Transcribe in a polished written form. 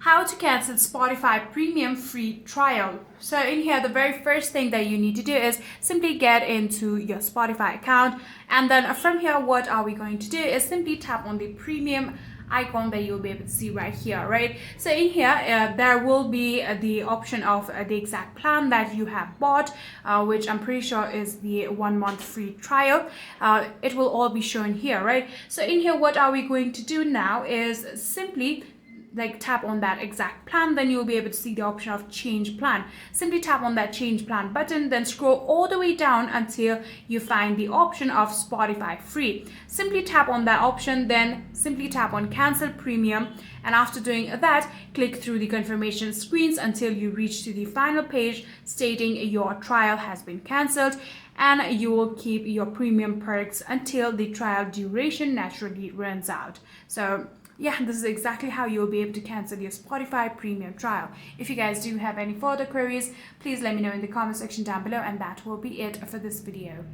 how to cancel Spotify premium free trial. So in here, the very first thing that you need to do is simply get into your Spotify account, and then from here, what are we going to do is simply tap on the premium icon that you'll be able to see right here, right? So in here, there will be the option of the exact plan that you have bought, which I'm pretty sure is the 1 month free trial. It will all be shown here, right? So in here, what are we going to do now is simply tap on that exact plan. Then you'll be able to see the option of change plan. Simply tap on that change plan button, then scroll all the way down until you find the option of Spotify free. Simply tap on that option, then simply tap on cancel premium, and after doing that, click through the confirmation screens until you reach to the final page stating your trial has been cancelled, and you will keep your premium perks until the trial duration naturally runs out. So yeah, this is exactly how you'll be able to cancel your Spotify premium trial. If you guys do have any further queries, please let me know in the comment section down below, and that will be it for this video.